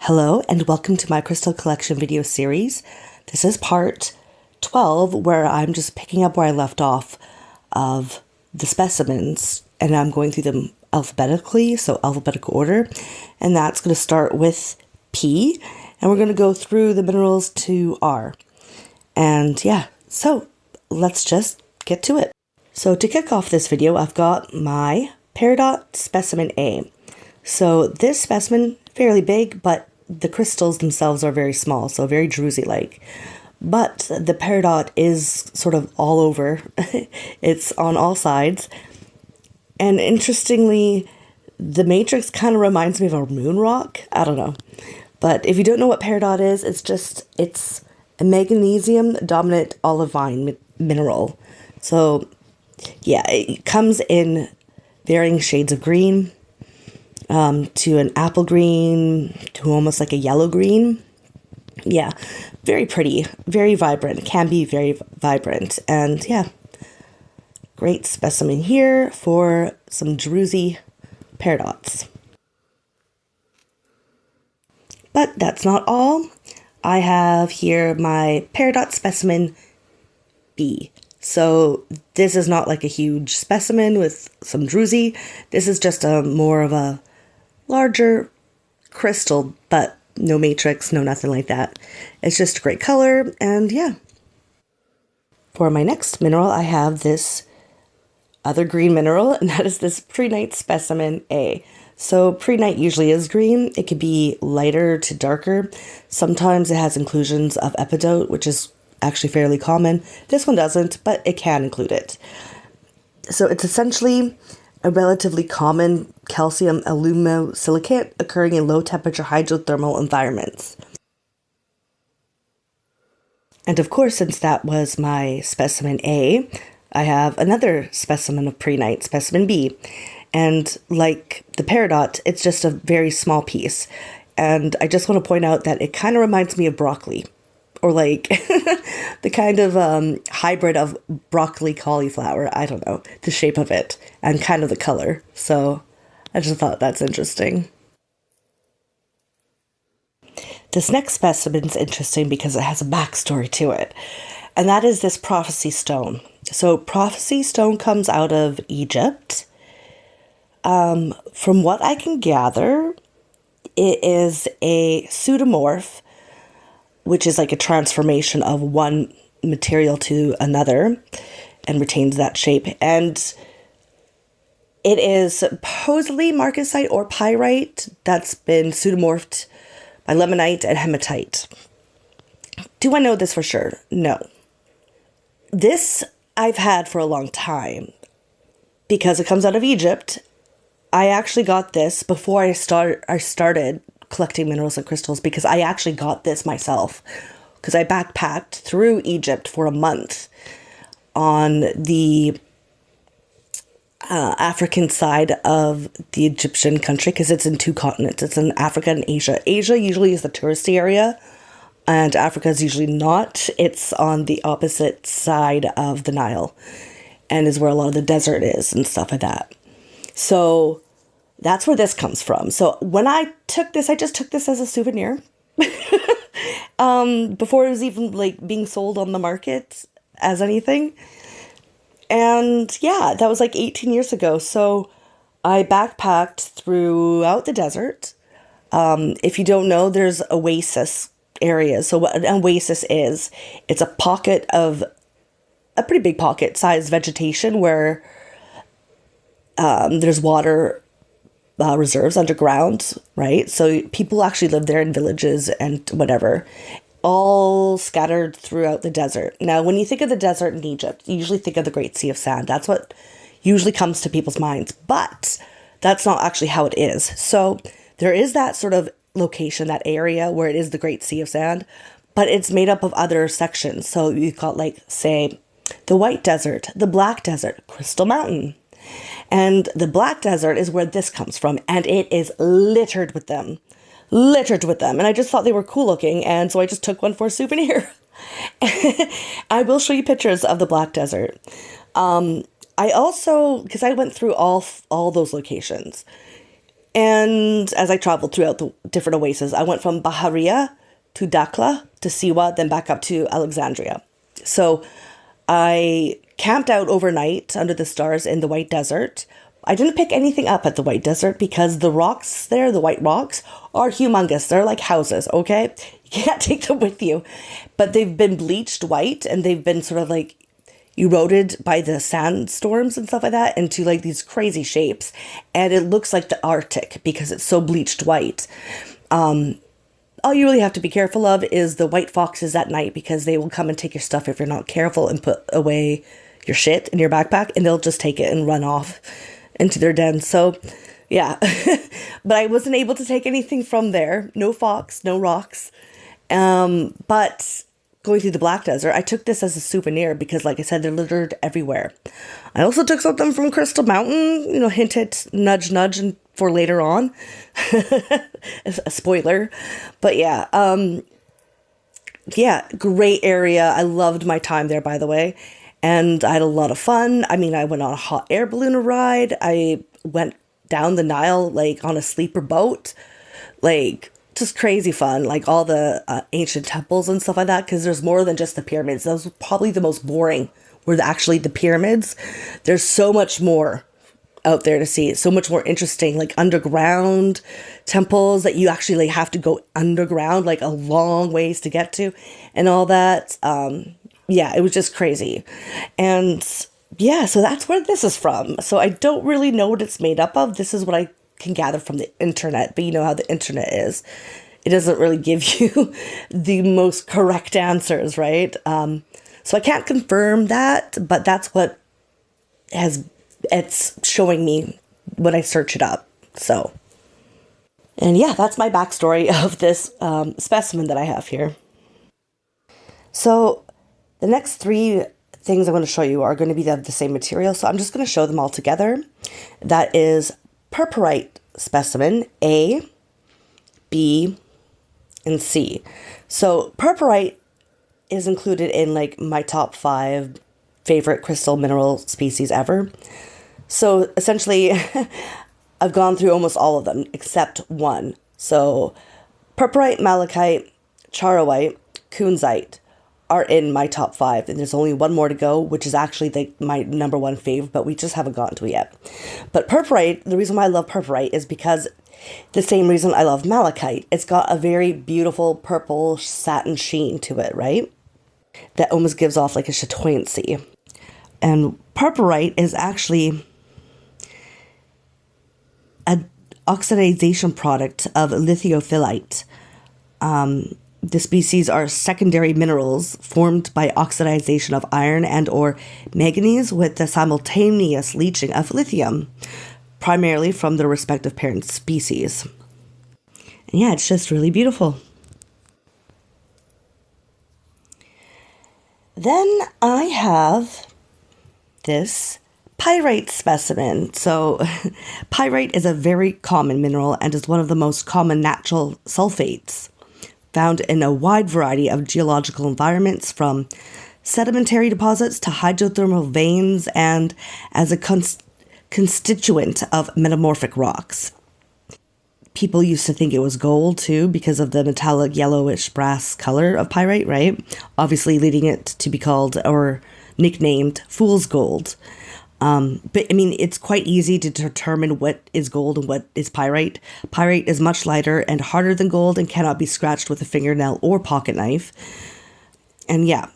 Hello and welcome to my crystal collection video series. This is part 12 where I'm just picking up where I left off of the specimens and I'm going through them alphabetically, so alphabetical order. And that's going to start with P and we're going to go through the minerals to R. And yeah, so let's just get to it. So to kick off this video, I've got my Peridot Specimen A. So this specimen, fairly big, but the crystals themselves are very small, so very druzy-like. But the peridot is sort of all over. It's on all sides. And interestingly, the matrix kind of reminds me of a moon rock. I don't know. But if you don't know what peridot is, it's a magnesium-dominant olivine mineral. So yeah, it comes in varying shades of green. To an apple green, to almost like a yellow green. Yeah, very pretty, very vibrant, can be very vibrant. And yeah, great specimen here for some druzy peridots. But that's not all. I have here my peridot specimen B. So this is not like a huge specimen with some druzy. This is just more of a larger crystal, but no matrix, no nothing like that. It's just a great color, and yeah. For my next mineral, I have this other green mineral, and that is this prehnite specimen A. So prehnite usually is green. It could be lighter to darker. Sometimes it has inclusions of epidote, which is actually fairly common. This one doesn't, but it can include it. So it's essentially a relatively common calcium alumosilicate occurring in low temperature hydrothermal environments. And of course, since that was my specimen A, I have another specimen of prehnite, specimen B. And like the peridot, it's just a very small piece. And I just want to point out that it kind of reminds me of broccoli. Or like the kind of hybrid of broccoli cauliflower. I don't know, the shape of it and kind of the color. So I just thought that's interesting. This next specimen is interesting because it has a backstory to it. And that is this prophecy stone. So prophecy stone comes out of Egypt. From what I can gather, it is a pseudomorph, which is like a transformation of one material to another and retains that shape. And it is supposedly marcasite or pyrite that's been pseudomorphed by lemonite and hematite. Do I know this for sure? No. This I've had for a long time because it comes out of Egypt. I actually got this before I started collecting minerals and crystals, because I actually got this myself because I backpacked through Egypt for a month on the African side of the Egyptian country, because it's in two continents. It's in Africa and Asia. Asia usually is the touristy area and Africa is usually not. It's on the opposite side of the Nile and is where a lot of the desert is and stuff like that. So that's where this comes from. So when I took this, I just took this as a souvenir before it was even like being sold on the market as anything. And yeah, that was like 18 years ago. So I backpacked throughout the desert. If you don't know, there's oasis areas. So what an oasis is, it's a pocket of a pretty big pocket size vegetation where there's water reserves underground, right? So people actually live there in villages and whatever, all scattered throughout the desert. Now, when you think of the desert in Egypt, you usually think of the Great Sea of Sand. That's what usually comes to people's minds, but that's not actually how it is. So there is that sort of location, that area where it is the Great Sea of Sand, but it's made up of other sections. So you've got like, say, the White Desert, the Black Desert, Crystal Mountain. And the Black Desert is where this comes from, and it is littered with them. Littered with them. And I just thought they were cool looking, and so I just took one for a souvenir. I will show you pictures of the Black Desert. I also, because I went through all those locations, And as I traveled throughout the different oases, I went from Baharia to Dakla to Siwa, then back up to Alexandria. So I camped out overnight under the stars in the White Desert. I didn't pick anything up at the White Desert because the rocks there, the white rocks, are humongous. They're like houses, okay? You can't take them with you. But they've been bleached white and they've been sort of like eroded by the sandstorms and stuff like that into like these crazy shapes. And it looks like the Arctic because it's so bleached white. All you really have to be careful of is the white foxes at night because they will come and take your stuff if you're not careful and put away your shit in your backpack, and they'll just take it and run off into their den. So, yeah. But I wasn't able to take anything from there. No fox, no rocks. But going through the Black Desert, I took this as a souvenir because, like I said, they're littered everywhere. I also took something from Crystal Mountain, hint it, nudge, nudge, and for later on. A spoiler. But yeah, great area. I loved my time there, by the way. And I had a lot of fun. I mean, I went on a hot air balloon ride. I went down the Nile, like, on a sleeper boat. Like, just crazy fun. Like, all the ancient temples and stuff like that. Because there's more than just the pyramids. That was probably the most boring, were actually the pyramids. There's so much more out there to see. It's so much more interesting, like underground temples that you actually like have to go underground, like a long ways to get to and all that. Yeah, it was just crazy. And yeah, so that's where this is from. So I don't really know what it's made up of. This is what I can gather from the internet, but you know how the internet is. It doesn't really give you the most correct answers, right? So I can't confirm that, but that's what it's showing me when I search it up. So, and yeah, that's my backstory of this specimen that I have here. So the next three things I'm going to show you are going to be of the same material. So I'm just going to show them all together. That is purpurite specimen A, B, and C. So purpurite is included in like my top 5 favorite crystal mineral species ever. So essentially, I've gone through almost all of them except one. So purpurite, malachite, charoite, kunzite are in my top 5, and there's only one more to go, which is actually my number 1 fave, but we just haven't gotten to it yet. But purpurite, the reason why I love purpurite is because the same reason I love malachite. It's got a very beautiful purple satin sheen to it, right? That almost gives off like a chatoyancy. And purpurite is actually an oxidization product of lithiophyllite. The species are secondary minerals formed by oxidization of iron and or manganese with the simultaneous leaching of lithium, primarily from their respective parent species. And yeah, it's just really beautiful. Then I have this pyrite specimen. So pyrite is a very common mineral and is one of the most common natural sulfates found in a wide variety of geological environments, from sedimentary deposits to hydrothermal veins, and as a constituent of metamorphic rocks. People used to think it was gold too because of the metallic yellowish brass color of pyrite, right? Obviously leading it to be called or nicknamed fool's gold. But I mean, it's quite easy to determine what is gold and what is pyrite. Pyrite is much lighter and harder than gold and cannot be scratched with a fingernail or pocket knife. And yeah,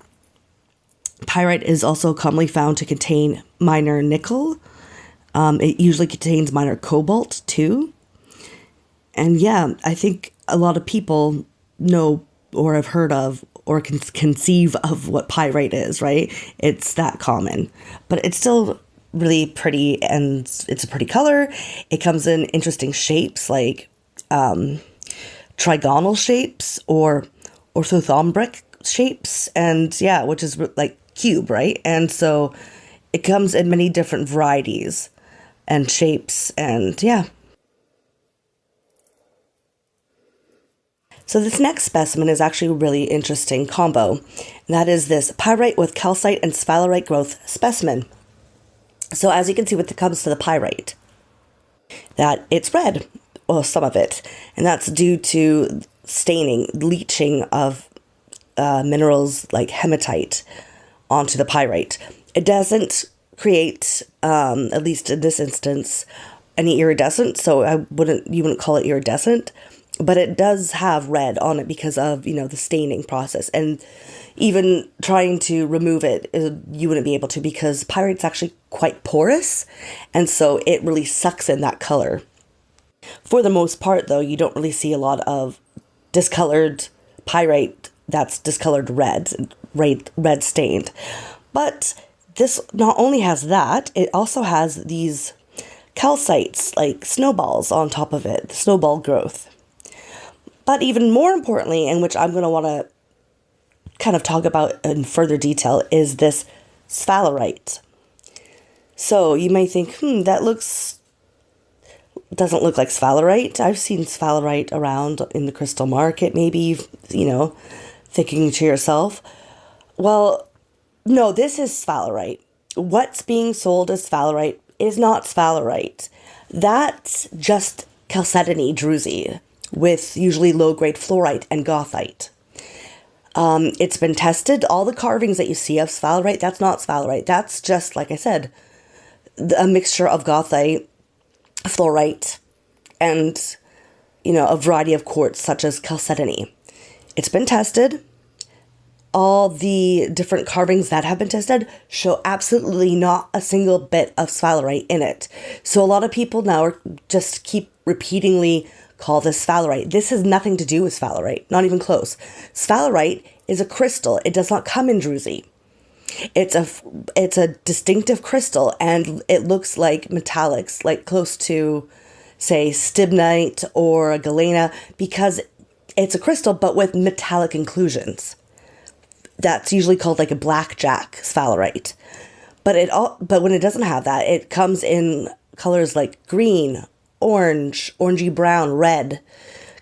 pyrite is also commonly found to contain minor nickel. It usually contains minor cobalt too. And yeah, I think a lot of people know or have heard of or can conceive of what pyrite is, right? It's that common. But it's still really pretty, and it's a pretty color. It comes in interesting shapes like trigonal shapes or orthorhombic shapes, and yeah, which is like cube, right? And so it comes in many different varieties and shapes, and yeah. So this next specimen is actually a really interesting combo, and that is this pyrite with calcite and sphalerite growth specimen. So as you can see when it comes to the pyrite, that it's red. well, some of it, and that's due to staining, leaching of minerals like hematite onto the pyrite. It doesn't create, at least in this instance, any iridescent, so you wouldn't call it iridescent, but it does have red on it because of, the staining process. And even trying to remove it, you wouldn't be able to, because pyrite's actually quite porous, and so it really sucks in that color. For the most part, though, you don't really see a lot of discolored pyrite that's discolored red stained. But this not only has that, it also has these calcites, like snowballs on top of it, snowball growth. But even more importantly, and which I'm going to want to kind of talk about in further detail, is this sphalerite. So you may think, that doesn't look like sphalerite. I've seen sphalerite around in the crystal market, maybe, thinking to yourself, well, no, this is sphalerite. What's being sold as sphalerite is not sphalerite. That's just chalcedony druzy with usually low-grade fluorite and goethite. It's been tested. All the carvings that you see of sphalerite, that's not sphalerite. That's just, like I said, a mixture of goethite, fluorite, and, a variety of quartz such as chalcedony. It's been tested. All the different carvings that have been tested show absolutely not a single bit of sphalerite in it. So a lot of people now just keep repeatedly call this sphalerite. This has nothing to do with sphalerite, not even close. Sphalerite is a crystal. It does not come in druzy. It's a distinctive crystal, and it looks like metallics, like close to, say, stibnite or galena, because it's a crystal but with metallic inclusions. That's usually called like a blackjack sphalerite. But when it doesn't have that, it comes in colors like green, orange, orangey brown, red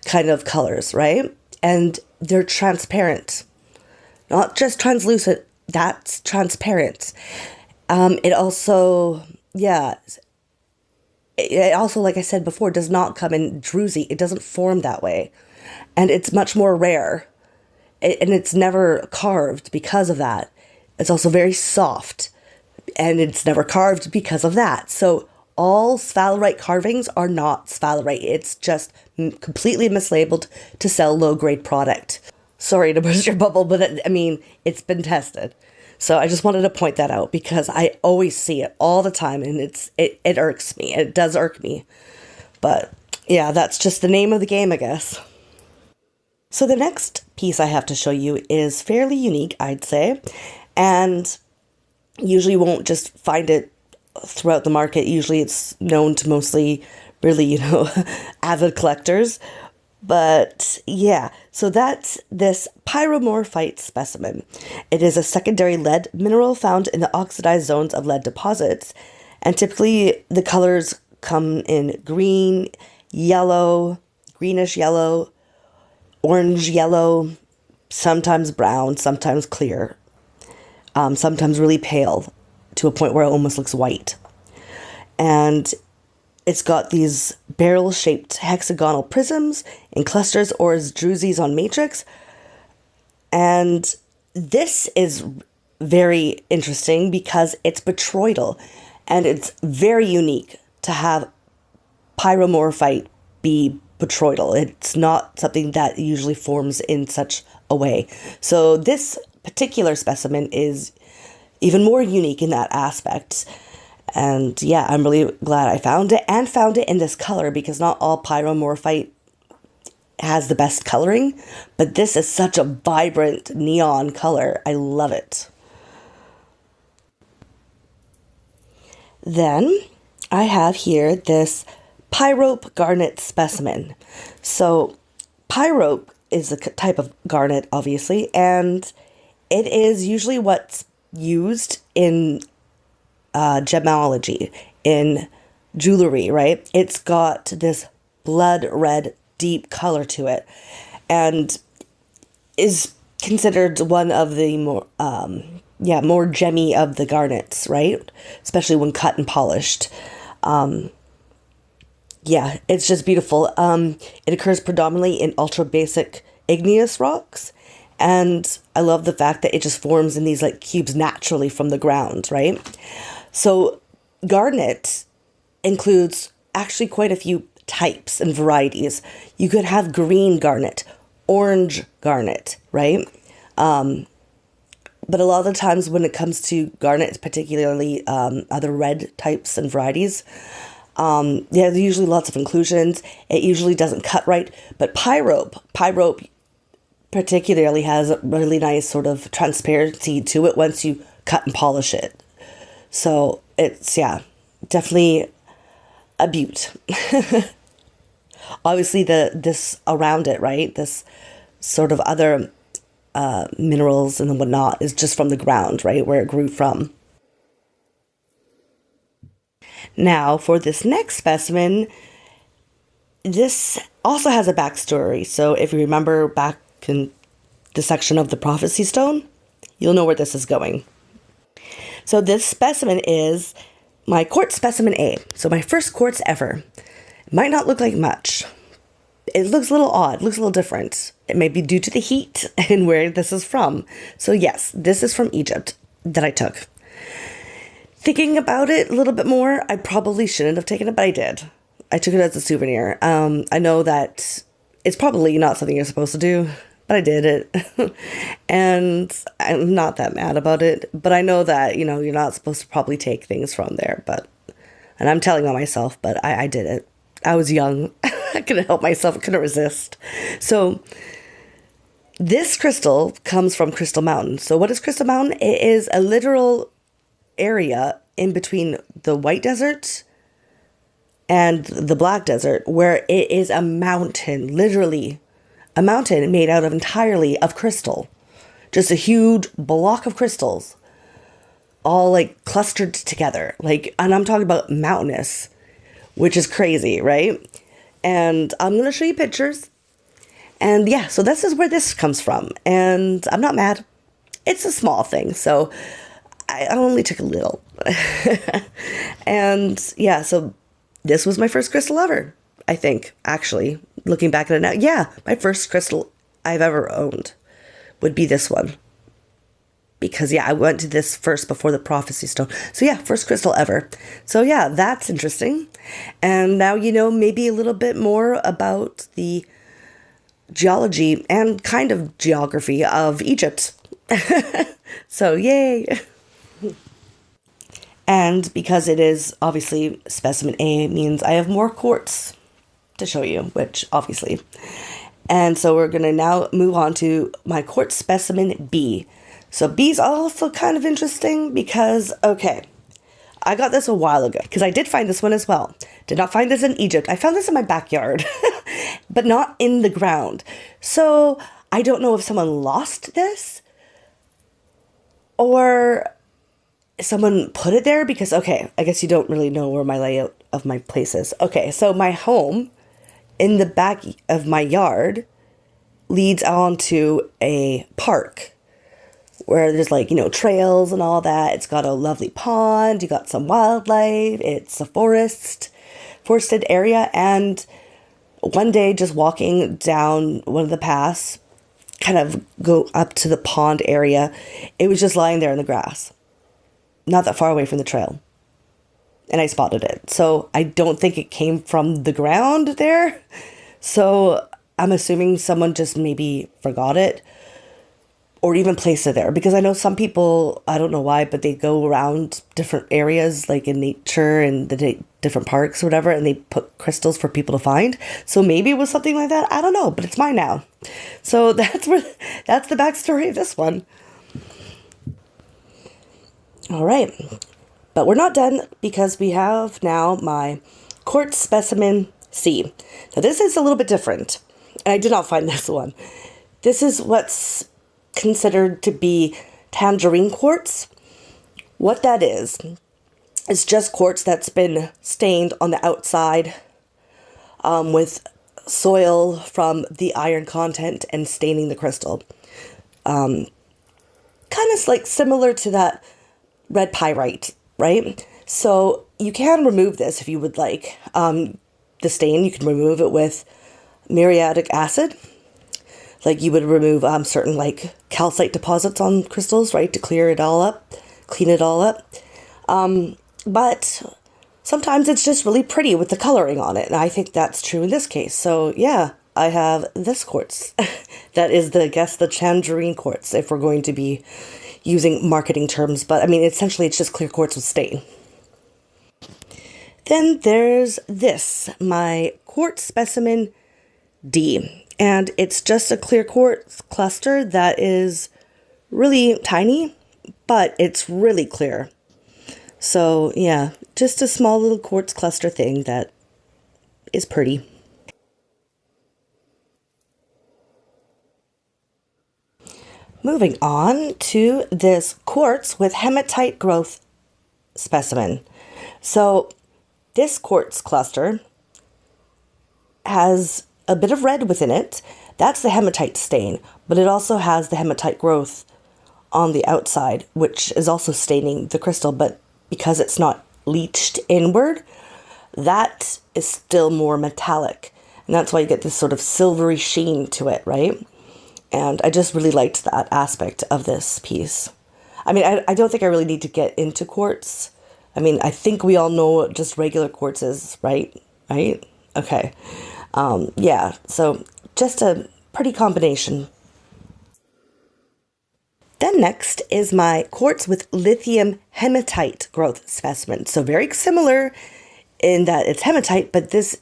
kind of colors, right? And they're transparent. Not just translucent, that's transparent. It also, like I said before, does not come in druzy. It doesn't form that way. And it's much more rare. And it's never carved because of that. It's also very soft. And it's never carved because of that. So all sphalerite carvings are not sphalerite. It's just completely mislabeled to sell low-grade product. Sorry to burst your bubble, but it's been tested. So I just wanted to point that out because I always see it all the time, and it irks me. It does irk me. But yeah, that's just the name of the game, I guess. So the next piece I have to show you is fairly unique, I'd say, and usually won't just find it throughout the market. Usually it's known to mostly really, avid collectors. But yeah, so that's this pyromorphite specimen. It is a secondary lead mineral found in the oxidized zones of lead deposits. And typically the colors come in green, yellow, greenish yellow, orange yellow, sometimes brown, sometimes clear, sometimes really pale to a point where it almost looks white. And it's got these barrel-shaped hexagonal prisms in clusters or as drusies on matrix. And this is very interesting because it's botryoidal, and it's very unique to have pyromorphite be botryoidal. It's not something that usually forms in such a way. So this particular specimen is even more unique in that aspect. And yeah, I'm really glad I found it, and found it in this color, because not all pyromorphite has the best coloring, but this is such a vibrant neon color. I love it. Then I have here this pyrope garnet specimen. So pyrope is a type of garnet, obviously, and it is usually what's used in gemology, in jewelry, right? It's got this blood red, deep color to it, and is considered one of the more gemmy of the garnets, right? Especially when cut and polished. Yeah, it's just beautiful. It occurs predominantly in ultra basic igneous rocks. And I love the fact that it just forms in these like cubes naturally from the ground, right? So garnet includes actually quite a few types and varieties. You could have green garnet, orange garnet, right? But a lot of the times when it comes to garnet, particularly other red types and varieties, yeah, there's usually lots of inclusions. It usually doesn't cut right. But pyrope particularly has a really nice sort of transparency to it once you cut and polish it. So it's, yeah, definitely a beaut. Obviously, this around it, right? This sort of other minerals and whatnot is just from the ground, right? Where it grew from. Now, for this next specimen, this also has a backstory. So if you remember back in the section of the prophecy stone, you'll know where this is going. So this specimen is my quartz specimen A. So my first quartz ever. It might not look like much. It looks a little odd, looks a little different. It may be due to the heat and where this is from. So yes, this is from Egypt that I took. Thinking about it a little bit more, I probably shouldn't have taken it, but I did. I took it as a souvenir. I know that it's probably not something you're supposed to do, but I did it. And I'm not that mad about it. But I know that, you're not supposed to probably take things from there. And I'm telling on myself, but I did it. I was young. I couldn't help myself. I couldn't resist. So this crystal comes from Crystal Mountain. So what is Crystal Mountain? It is a literal area in between the White Desert and the Black Desert where it is a mountain, literally a mountain made out of entirely of crystal. Just a huge block of crystals all like clustered together. And I'm talking about mountainous, which is crazy, right? And I'm going to show you pictures. And yeah, so this is where this comes from. And I'm not mad. It's a small thing. So I only took a little. And yeah, so this was my first crystal ever, I think, actually, looking back at it now. Yeah, my first crystal I've ever owned would be this one. Because, yeah, I went to this first before the prophecy stone. So, yeah, first crystal ever. So, yeah, that's interesting. And now you know maybe a little bit more about the geology and kind of geography of Egypt. So, yay. And because it is obviously specimen A, means I have more quartz to show you, which obviously. And so we're going to now move on to my quartz specimen B. So B is also kind of interesting because, okay, I got this a while ago because I did find this one as well. Did not find this in Egypt. I found this in my backyard, but not in the ground. So I don't know if someone lost this or someone put it there because, okay, I guess you don't really know where my layout of my place is. Okay, so my home in the back of my yard leads onto a park where there's trails and all that. It's got a lovely pond. You got some wildlife. It's a forested area. And one day just walking down one of the paths, kind of go up to the pond area, it was just lying there in the grass, not that far away from the trail. And I spotted it. So I don't think it came from the ground there. So I'm assuming someone just maybe forgot it or even placed it there. Because I know some people, I don't know why, but they go around different areas like in nature and the different parks or whatever, and they put crystals for people to find. So maybe it was something like that. I don't know, but it's mine now. So that's the backstory of this one. All right, but we're not done because we have now my quartz specimen C. Now this is a little bit different, and I did not find this one. This is what's considered to be tangerine quartz. What that is just quartz that's been stained on the outside with soil from the iron content and staining the crystal. Kind of like similar to that red pyrite, right? So you can remove this if you would like. the stain. You can remove it with muriatic acid. Like you would remove certain like calcite deposits on crystals, right, to clear it all up, clean it all up. But sometimes it's just really pretty with the coloring on it. And I think that's true in this case. So yeah, I have this quartz. That is the tangerine quartz, if we're going to be using marketing terms. But I mean, essentially it's just clear quartz with stain. Then there's this, my quartz specimen D. And it's just a clear quartz cluster that is really tiny, but it's really clear. So yeah, just a small little quartz cluster thing that is pretty. Moving on to this quartz with hematite growth specimen. So this quartz cluster has a bit of red within it. That's the hematite stain, but it also has the hematite growth on the outside, which is also staining the crystal, but because it's not leached inward, that is still more metallic. And that's why you get this sort of silvery sheen to it, right? And I just really liked that aspect of this piece. I mean, I don't think I really need to get into quartz. I mean, I think we all know what just regular quartz is, right? Right? Okay. Yeah, so just a pretty combination. Then next is my quartz with lithium hematite growth specimen. So very similar in that it's hematite, but this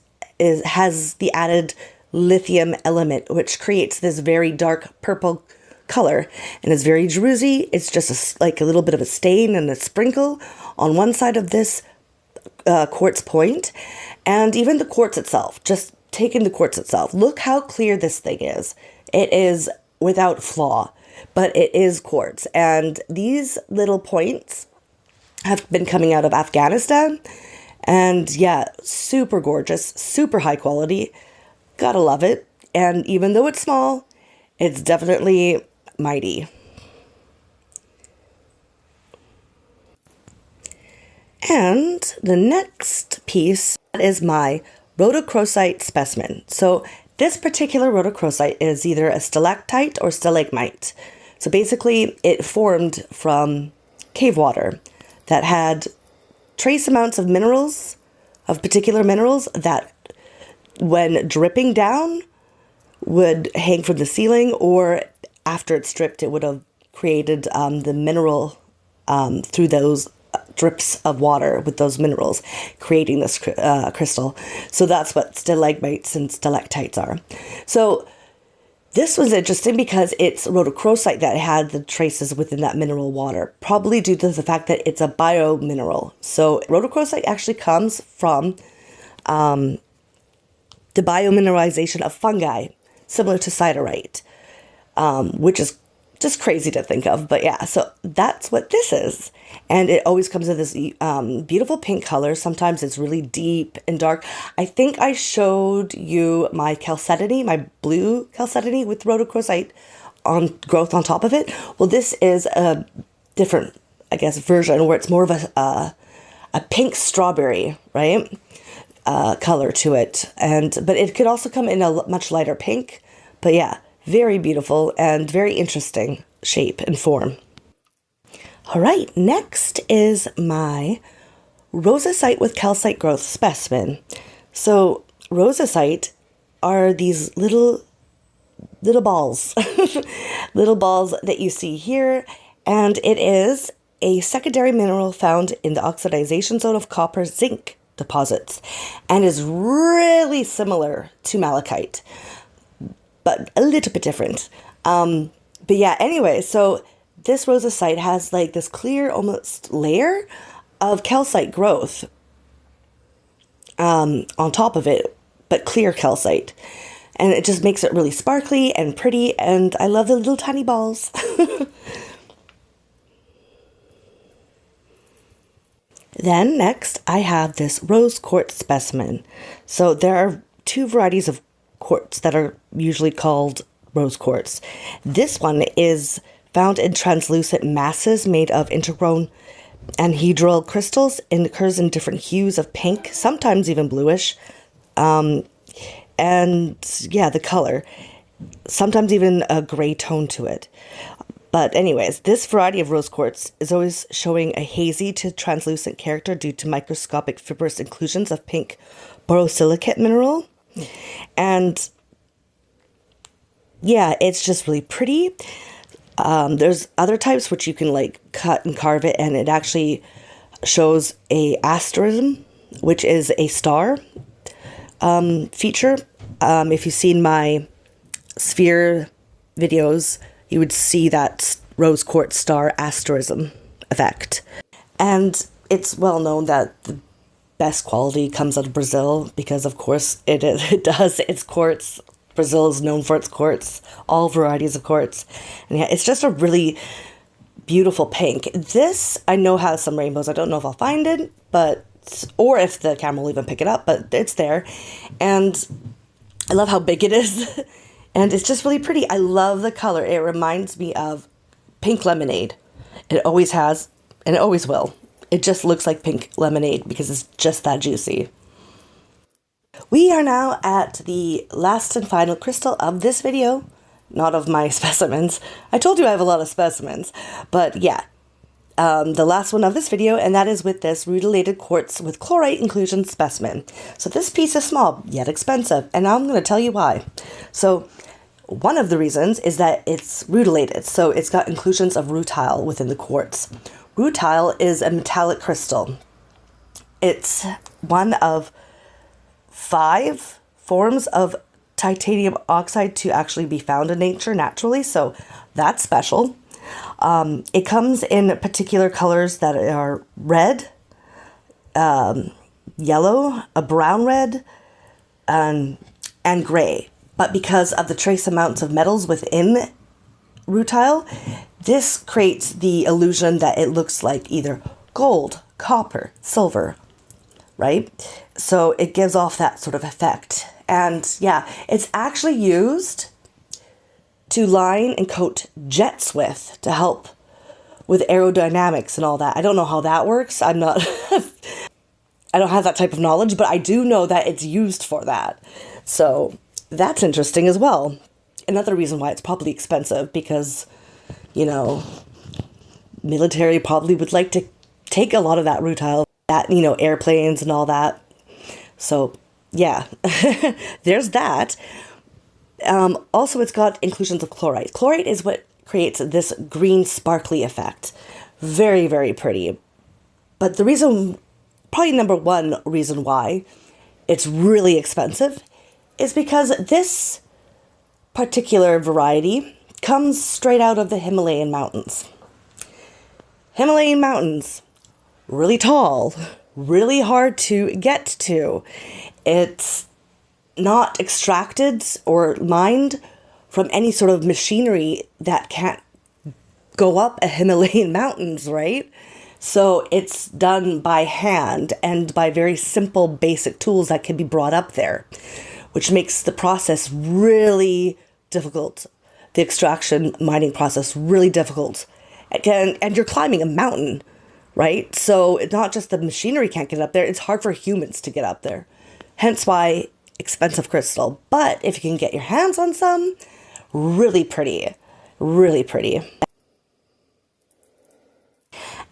has the added lithium element, which creates this very dark purple color and is very druzy. It's just like a little bit of a stain and a sprinkle on one side of this quartz point, and even the quartz itself, just taking the quartz itself. Look how clear this thing is. It is without flaw, but it is quartz. And these little points have been coming out of Afghanistan. And yeah, super gorgeous, super high quality. Gotta love it. And even though it's small, it's definitely mighty. And the next piece is my rhodochrosite specimen. So this particular rhodochrosite is either a stalactite or stalagmite. So basically it formed from cave water that had trace amounts of minerals, of particular minerals that when dripping down would hang from the ceiling, or after it's dripped it would have created the mineral through those drips of water with those minerals, creating this crystal. So that's what stalagmites and stalactites are. So this was interesting because it's rhodochrosite that had the traces within that mineral water, probably due to the fact that it's a biomineral. So rhodochrosite actually comes from the biomineralization of fungi, similar to siderite, which is just crazy to think of. But yeah, so that's what this is. And it always comes in this beautiful pink color. Sometimes it's really deep and dark. I think I showed you my chalcedony, my blue chalcedony with rhodochrosite on growth on top of it. Well, this is a different, I guess, version where it's more of a pink strawberry, right? Color to it. But it could also come in a much lighter pink. But yeah, very beautiful and very interesting shape and form. All right, next is my rosacite with calcite growth specimen. So rosacite are these little balls, little balls that you see here, and it is a secondary mineral found in the oxidization zone of copper zinc deposits and is really similar to malachite, but a little bit different. But yeah, anyway, so this rosacite has like this clear almost layer of calcite growth on top of it, but clear calcite. And it just makes it really sparkly and pretty, and I love the little tiny balls. Then next I have this rose quartz specimen. So there are two varieties of quartz that are usually called rose quartz. This one is found in translucent masses made of intergrown anhedral crystals and occurs in different hues of pink, sometimes even bluish, And yeah, the color, sometimes even a gray tone to it. But anyways, this variety of rose quartz is always showing a hazy to translucent character due to microscopic fibrous inclusions of pink borosilicate mineral. And yeah, it's just really pretty. There's other types which you can like cut and carve it, and it actually shows a asterism, which is a star feature. If you've seen my sphere videos, you would see that rose quartz star asterism effect. And it's well known that the best quality comes out of Brazil because, of course, it does. It's quartz. Brazil is known for its quartz, all varieties of quartz. And yeah, it's just a really beautiful pink. This, I know, has some rainbows. I don't know if I'll find it, or if the camera will even pick it up, but it's there. And I love how big it is. And it's just really pretty. I love the color. It reminds me of pink lemonade. It always has, and it always will. It just looks like pink lemonade because it's just that juicy. We are now at the last and final crystal of this video. Not of my specimens. I told you I have a lot of specimens. But yeah, the last one of this video, and that is with this rutilated quartz with chlorite inclusion specimen. So this piece is small, yet expensive, and I'm going to tell you why. So one of the reasons is that it's rutilated, so it's got inclusions of rutile within the quartz. Rutile is a metallic crystal. It's one of 5 forms of titanium oxide to actually be found in nature naturally, so that's special. It comes in particular colors that are red, yellow, a brown red, and gray. But because of the trace amounts of metals within rutile, this creates the illusion that it looks like either gold, copper, silver, right? So it gives off that sort of effect. And yeah, it's actually used to line and coat jets with to help with aerodynamics and all that. I don't know how that works. I don't have that type of knowledge, but I do know that it's used for that. So that's interesting as well. Another reason why it's probably expensive, because, you know, military probably would like to take a lot of that rutile, that, you know, airplanes and all that. So yeah, there's that. Also, it's got inclusions of chlorite. Chlorite is what creates this green sparkly effect. Very, very pretty. But the reason, probably number one reason why it's really expensive is because this particular variety comes straight out of the Himalayan mountains. Himalayan mountains, really tall, really hard to get to. It's not extracted or mined from any sort of machinery that can't go up a Himalayan mountains, right? So it's done by hand and by very simple basic tools that can be brought up there, which makes the process really difficult. The extraction mining process really difficult. And you're climbing a mountain, right? So it's not just the machinery can't get up there, it's hard for humans to get up there. Hence why expensive crystal. But if you can get your hands on some, really pretty. Really pretty.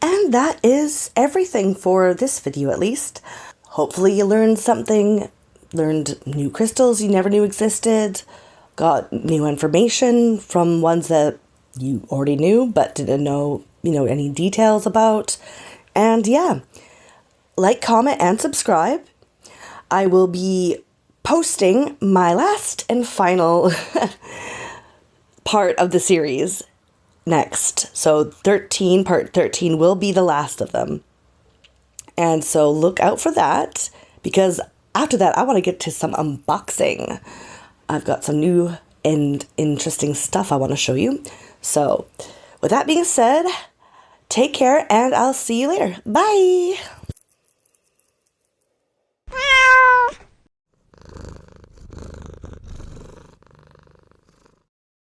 And that is everything for this video, at least. Hopefully you learned something, learned new crystals you never knew existed, got new information from ones that you already knew but didn't know, any details about. And yeah, like, comment, and subscribe. I will be posting my last and final part of the series next. So part 13 will be the last of them. And so look out for that, because after that I want to get to some unboxing. I've got some new and interesting stuff I want to show you. So with that being said, take care and I'll see you later. Bye!